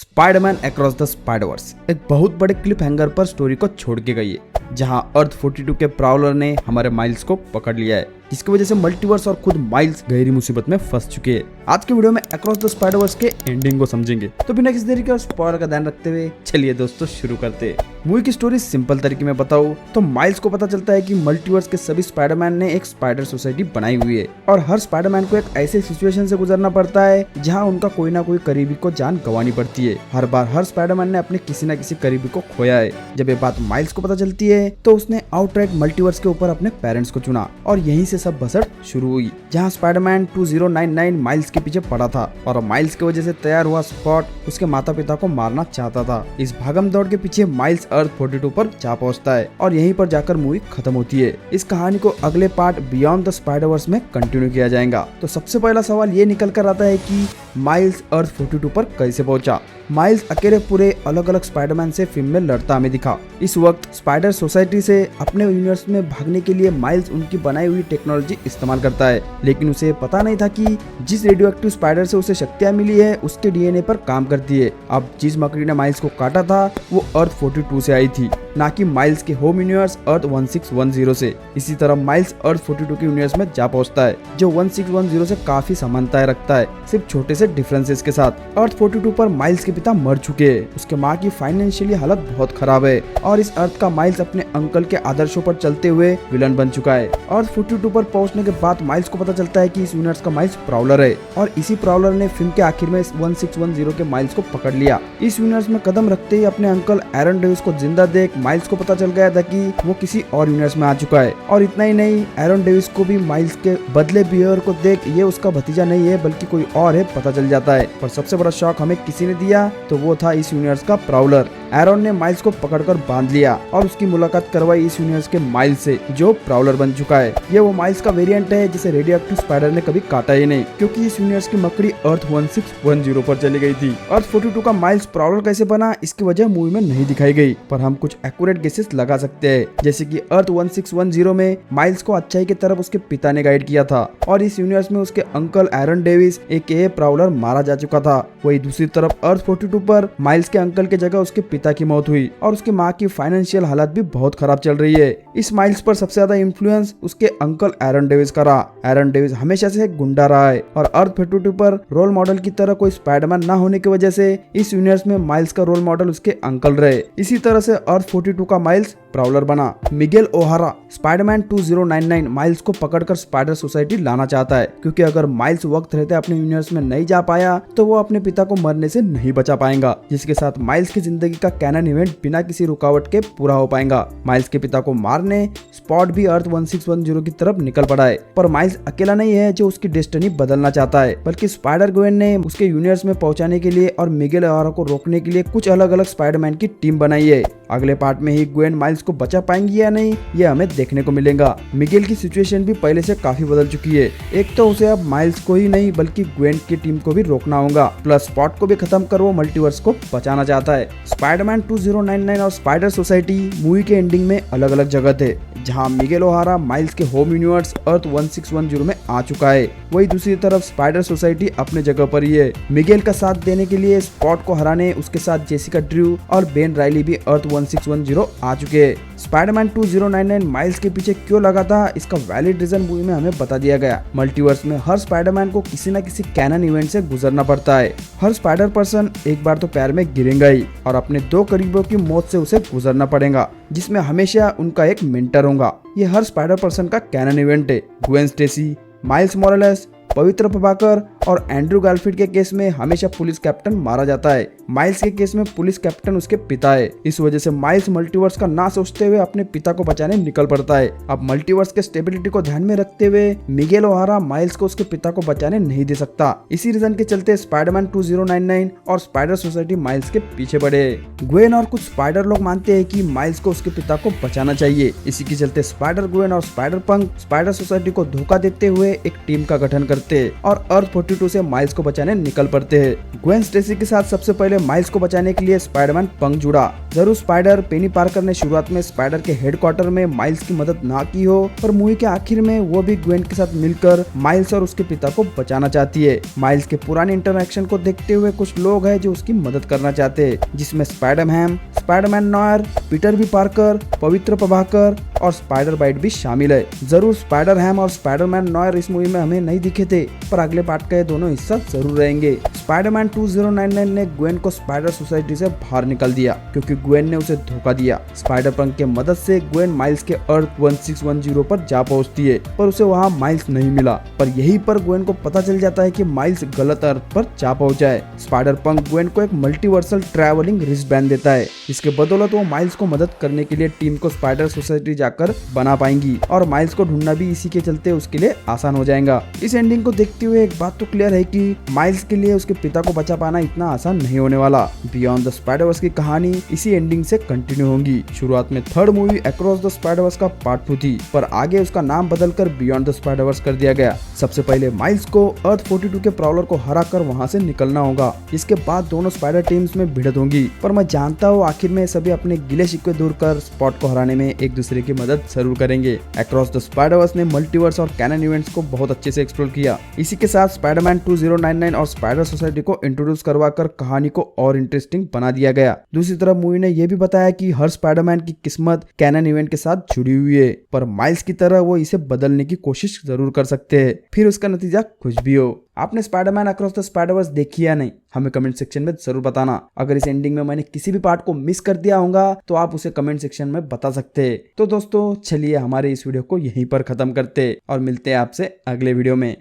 Spiderman across the Spider-Verse एक बहुत बड़े क्लिप हैंगर पर स्टोरी को छोड़ के गई है, जहां अर्थ 42 के प्राउलर ने हमारे माइल्स को पकड़ लिया है, जिसकी वजह से मल्टीवर्स और खुद माइल्स गहरी मुसीबत में फंस चुके हैं। आज के वीडियो में अक्रॉस द स्पाइडरवर्स के एंडिंग को समझेंगे, तो बिना किसी देरी के और स्पॉइलर का ध्यान रखते हुए चलिए दोस्तों शुरू करते हैं। मूवी की स्टोरी सिंपल तरीके में बताऊं तो माइल्स को पता चलता है कि मल्टीवर्स के सभी स्पाइडरमैन ने एक स्पाइडर सोसाइटी बनाई हुई है और हर स्पाइडरमैन को एक ऐसे सिचुएशन से गुजरना पड़ता है जहां उनका कोई ना कोई करीबी को जान गंवानी पड़ती है। हर बार हर स्पाइडरमैन ने अपने किसी न किसी करीबी को खोया है। जब ये बात माइल्स को पता चलती है तो उसने आउटराइट मल्टीवर्स के ऊपर अपने पेरेंट्स को चुना और यहीं से सब बसर शुरू हुई, जहां स्पाइडरमैन 2099 माइल्स के पीछे पड़ा था और माइल्स की वजह से तैयार हुआ स्पॉट उसके माता पिता को मारना चाहता था। इस भागम दौड़ के पीछे माइल्स अर्थ 42 पर जा पहुंचता है और यहीं पर जाकर मूवी खत्म होती है। इस कहानी को अगले पार्ट बियॉन्ड द स्पाइडरवर्स में कंटिन्यू किया जाएगा। तो सबसे पहला सवाल ये निकल कर आता है कि माइल्स अर्थ 42 पर कैसे पहुंचा। माइल्स अकेले पूरे अलग अलग स्पाइडरमैन से फिल्म में लड़ता हमें दिखा। इस वक्त स्पाइडर सोसाइटी से अपने यूनिवर्स में भागने के लिए माइल्स उनकी बनाई हुई टेक्नोलॉजी इस्तेमाल करता है, लेकिन उसे पता नहीं था कि जिस रेडियोएक्टिव स्पाइडर से उसे शक्तियां मिली है उसके डीएनए पर काम करती है। अब जिस मकड़ी ने माइल्स को काटा था वो अर्थ 42 से आई थी, ना कि माइल्स के होम यूनिवर्स अर्थ 1610 से। इसी तरह माइल्स अर्थ 42 के यूनिवर्स में जा पहुंचता है, जो 1610 से काफी समानताएं रखता है, सिर्फ छोटे से डिफरेंसेस के साथ। अर्थ 42 पर माइल्स के पिता मर चुके हैं, उसके माँ की फाइनेंशियली हालत बहुत खराब है और इस अर्थ का माइल्स अपने अंकल के आदर्शों पर चलते हुए विलन बन चुका है। अर्थ 42 पर पहुंचने के बाद माइल्स को पता चलता है कि इस यूनिवर्स का माइल्स प्राउलर है और इसी प्राउलर ने फिल्म के आखिर में 1610 के माइल्स को पकड़ लिया। इस यूनिवर्स में कदम रखते ही अपने अंकल एरन डेविस को जिंदा देख माइल्स को पता चल गया था कि वो किसी और यूनिवर्स में आ चुका है। और इतना ही नहीं, एरन डेविस को भी माइल्स के बदले बिहेवियर को देख ये उसका भतीजा नहीं है बल्कि कोई और है पता चल जाता है। पर सबसे बड़ा शॉक हमें किसी ने दिया तो वो था इस यूनिवर्स का प्राउलर। एरन ने माइल्स को पकड़कर बांध लिया और उसकी मुलाकात करवाई इस यूनिवर्स के माइल्स से, जो प्राउलर बन चुका है। ये वो माइल्स का वेरिएंट है जिसे रेडियोएक्टिव स्पाइडर ने कभी काटा ही नहीं, क्योंकि इस यूनिवर्स की मकड़ी अर्थ 1610 पर चली गई थी। अर्थ 42 का माइल्स प्राउलर कैसे बना इसकी वजह मूवी में नहीं दिखाई गई, पर हम कुछ एक्यूरेट गेसेस लगा सकते हैं, जैसे कि अर्थ 1610 में माइल्स को अच्छाई की तरफ उसके पिता ने गाइड किया था और इस यूनिवर्स में उसके अंकल एरन डेविस एके प्राउलर मारा जा चुका था। वही दूसरी तरफ अर्थ 42 पर माइल्स के अंकल की जगह उसके पिता की मौत हुई और उसकी माँ की फाइनेंशियल हालत भी बहुत खराब चल रही है। इस माइल्स पर सबसे ज्यादा इन्फ्लुएंस उसके अंकल एरन डेविस का रहा। एरन डेविस हमेशा से एक गुंडा रहा है और अर्थ 42 पर रोल मॉडल की तरह कोई स्पाइडरमैन ना होने की वजह से इस यूनिवर्स में माइल्स का रोल मॉडल उसके अंकल रहे। इसी तरह से अर्थ 42 का माइल्स प्राउलर बना। मिगेल ओहारा स्पाइडरमैन 2099 माइल्स को पकड़कर स्पाइडर सोसाइटी लाना चाहता है, क्योंकि अगर माइल्स वक्त रहते अपने यूनिवर्स में नहीं जा पाया तो वो अपने पिता को मरने से नहीं बचा पाएगा, जिसके साथ माइल्स की जिंदगी का कैनन इवेंट बिना किसी रुकावट के पूरा हो पाएगा। माइल्स के पिता को मारने स्पॉट भी अर्थ 1610 की तरफ निकल पड़ा है, पर माइल्स अकेला नहीं है जो उसकी डेस्टिनी बदलना चाहता है, बल्कि स्पाइडर ग्वेन ने उसके यूनिवर्स में पहुंचाने के लिए और मिगेल ओहारा को रोकने के लिए कुछ अलग अलग स्पाइडरमैन की टीम बनाई है। अगले पार्ट में ही ग्वेन माइल्स को बचा पाएंगी या नहीं ये हमें देखने को मिलेगा। मिगेल की सिचुएशन भी पहले से काफी बदल चुकी है। एक तो उसे अब माइल्स को ही नहीं बल्कि ग्वेन की टीम को भी रोकना होगा, प्लस स्पॉट को भी खत्म कर वो मल्टीवर्स को बचाना चाहता है। स्पाइडरमैन 2099 और स्पाइडर सोसाइटी मूवी के एंडिंग में अलग अलग जगह थे, जहां मिगेल ओहारा माइल्स के होम यूनिवर्स अर्थ 1610 में आ चुका है। वही दूसरी तरफ स्पाइडर सोसाइटी अपने जगह पर ही है। मिगेल का साथ देने के लिए स्पॉट को हराने उसके साथ जेसिका ड्रू और बेन राइली भी अर्थ 1610 आ चुके हैं। स्पाइडरमैन 2099 माइल्स के पीछे क्यों लगा था इसका वैलिड रीजन मूवी में हमें बता दिया गया। मल्टीवर्स में हर स्पाइडरमैन को किसी न किसी कैनन इवेंट से गुजरना पड़ता है। हर स्पाइडर पर्सन एक बार तो पैर में गिरेगा ही और अपने दो करीबों की मौत से उसे गुजरना पड़ेगा, जिसमें हमेशा उनका एक मेंटर होगा। ये हर स्पाइडर पर्सन का कैनन इवेंट है। ग्वेन स्टेसी, माइल्स मोरेलेस, पवित्र प्रभाकर और एंड्रू गारफील्ड के केस में हमेशा पुलिस कैप्टन मारा जाता है। माइल्स के केस में पुलिस कैप्टन उसके पिता है। इस वजह से माइल्स मल्टीवर्स का ना सोचते हुए अपने पिता को बचाने निकल पड़ता है। अब मल्टीवर्स के स्टेबिलिटी को ध्यान में रखते हुए मिगेल ओहारा माइल्स को उसके पिता को बचाने नहीं दे सकता। इसी रीजन के चलते स्पाइडरमैन 2099 और स्पाइडर सोसाइटी माइल्स के पीछे पड़े। ग्वेन और कुछ स्पाइडर लोग मानते हैं कि माइल्स को उसके पिता को बचाना चाहिए। इसी के चलते स्पाइडर ग्वेन और स्पाइडर पंक स्पाइडर सोसाइटी को धोखा देते हुए एक टीम का गठन करते और अर्थ 42 से माइल्स को बचाने निकल पड़ते हैं। ग्वेन स्टेसी के साथ सबसे पहले माइल्स को बचाने के लिए स्पाइडरमैन पंग जुड़ा। जरूर स्पाइडर पेनी पार्कर ने शुरुआत में स्पाइडर के हेडक्वार्टर में माइल्स की मदद ना की हो, पर मूवी के आखिर में वो भी ग्वेन के साथ मिलकर माइल्स और उसके पिता को बचाना चाहती है। माइल्स के पुराने इंटरैक्शन को देखते हुए कुछ लोग हैं जो उसकी मदद करना चाहते हैं, जिसमें Spiderman, Spiderman Noir, Peter B Parker, Pavitr Prabhakar और स्पाइडर बाइट भी शामिल है। जरूर स्पाइडर हैम और स्पाइडरमैन नॉयर इस मूवी में हमें नहीं दिखे थे, पर अगले पार्ट का ये दोनों हिस्सा जरूर रहेंगे। स्पाइडरमैन 2099 ने ग्वेन को स्पाइडर सोसाइटी से बाहर निकाल दिया क्योंकि ग्वेन ने उसे धोखा दिया। स्पाइडर पंक के मदद से ग्वेन माइल्स के अर्थ 1610 पर जा पहुंचती है, पर उसे वहां माइल्स नहीं मिला। पर यहीं पर ग्वेन को पता चल जाता है कि माइल्स गलत अर्थ पर जा पहुंचा है। स्पाइडर पंक ग्वेन को एक मल्टीवर्सल ट्रैवलिंग रिस्ट बैंड देता है, इसके बदौलत वो माइल्स को मदद करने के लिए टीम को स्पाइडर सोसाइटी जाकर बना पाएंगी और माइल्स को ढूंढना भी इसी के चलते उसके लिए आसान हो जाएगा। इस एंडिंग को देखते हुए एक बात तो क्लियर है कि माइल्स के लिए उसके पिता को बचा पाना इतना आसान नहीं होने वाला। बियॉन्ड द स्पाइडरवर्स की कहानी इसी एंडिंग से कंटिन्यू होगी। शुरुआत में third movie across the Spider-Verse का पार्ट 2 थी, पर आगे उसका नाम बदलकर बियॉन्ड द स्पाइडरवर्स कर दिया गया। सबसे पहले माइल्स को अर्थ 42 के प्रॉवलर को हराकर वहां से निकलना होगा। इसके बाद दोनों स्पाइडर टीम्स में भिड़ंत होगी, पर मैं जानता हूँ आखिर में सभी अपने गिले शिकवे दूर कर स्पॉट को हराने में एक दूसरे की मदद जरूर करेंगे। अक्रॉस द स्पाइडरवर्स ने मल्टीवर्स और कैनन इवेंट्स को बहुत अच्छे से एक्सप्लोर किया। इसी के साथ स्पाइडरमैन 2099 और स्पाइडर सोसाइटी को इंट्रोड्यूस करवाकर कहानी को और इंटरेस्टिंग बना दिया गया। दूसरी तरफ मूवी ने यह भी बताया कि हर स्पाइडरमैन की किस्मत कैनन इवेंट के साथ जुड़ी हुई है, पर माइल्स की तरह वो इसे बदलने की कोशिश जरूर कर सकते हैं, फिर उसका नतीजा कुछ भी हो। आपने स्पाइडरमैन अक्रॉस द स्पाइडरवर्स देखी या नहीं, हमें कमेंट सेक्शन में जरूर बताना। अगर इस एंडिंग में मैंने किसी भी पार्ट को मिस कर दिया होगा तो आप उसे कमेंट सेक्शन में बता सकते हैं। तो दोस्तों चलिए हमारे इस वीडियो को यहीं पर खत्म करते और मिलते हैं आपसे अगले वीडियो में।